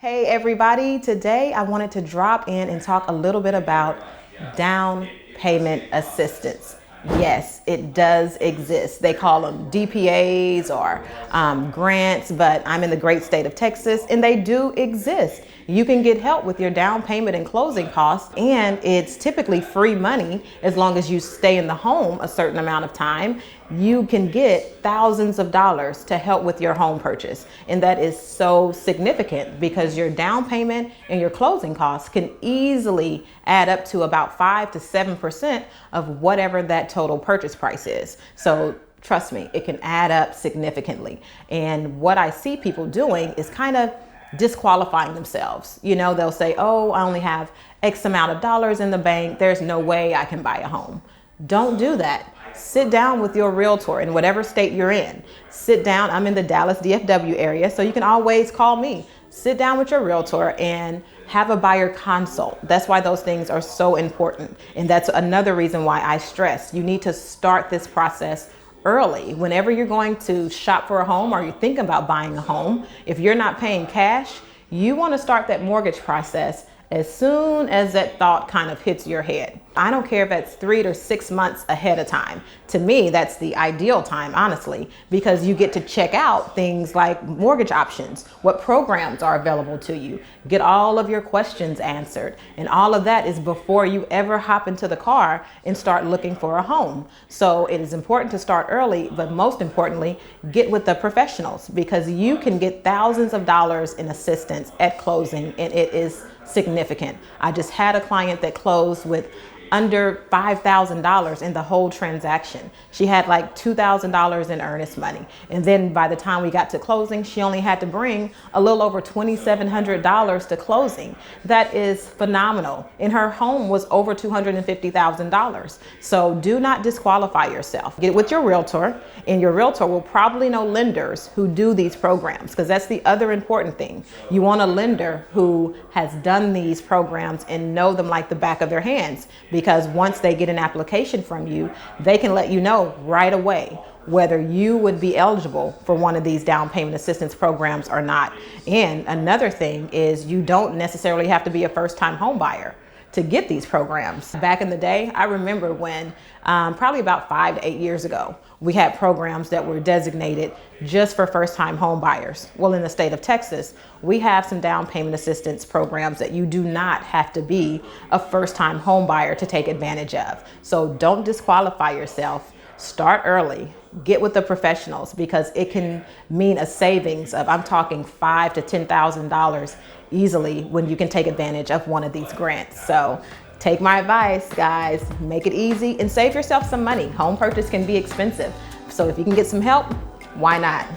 Hey everybody, today I wanted to drop in and talk a little bit about down payment assistance. Yes, it does exist. They call them DPAs or grants, but I'm in the great state of Texas and they do exist. You can get help with your down payment and closing costs, and it's typically free money as long as you stay in the home a certain amount of time. You can get thousands of dollars to help with your home purchase. And that is so significant because your down payment and your closing costs can easily add up to about 5 to 7% of whatever that total purchase price is. So trust me, it can add up significantly. And what I see people doing is kind of disqualifying themselves. You know, they'll say, oh, I only have X amount of dollars in the bank. There's no way I can buy a home. Don't do that. Sit down with your realtor in whatever state you're in. Sit down. I'm in the Dallas DFW area, so you can always call me. Sit down with your realtor and have a buyer consult. That's why those things are so important. And that's another reason why I stress you need to start this process early. Whenever you're going to shop for a home or you think about buying a home, if you're not paying cash, you want to start that mortgage process as soon as that thought kind of hits your head. I don't care if that's 3 to 6 months ahead of time. To me, that's the ideal time, honestly, because you get to check out things like mortgage options, what programs are available to you, get all of your questions answered. And all of that is before you ever hop into the car and start looking for a home. So it is important to start early, but most importantly, get with the professionals because you can get thousands of dollars in assistance at closing, and it is significant. I just had a client that closed with under $5,000 in the whole transaction. She had like $2,000 in earnest money. And then by the time we got to closing, she only had to bring a little over $2,700 to closing. That is phenomenal. And her home was over $250,000. So do not disqualify yourself. Get with your realtor, and your realtor will probably know lenders who do these programs, because that's the other important thing. You want a lender who has done these programs and know them like the back of their hands, because once they get an application from you, they can let you know right away whether you would be eligible for one of these down payment assistance programs or not. And another thing is you don't necessarily have to be a first-time home buyer to get these programs. Back in the day, I remember when probably about 5 to 8 years ago, we had programs that were designated just for first-time home buyers. Well, in the state of Texas, we have some down payment assistance programs that you do not have to be a first-time home buyer to take advantage of. So don't disqualify yourself. Start early. Get with the professionals, because it can mean a savings of, I'm talking $5,000 to $10,000 easily when you can take advantage of one of these grants. So take my advice, guys, make it easy and save yourself some money. Home purchase can be expensive. So if you can get some help, why not?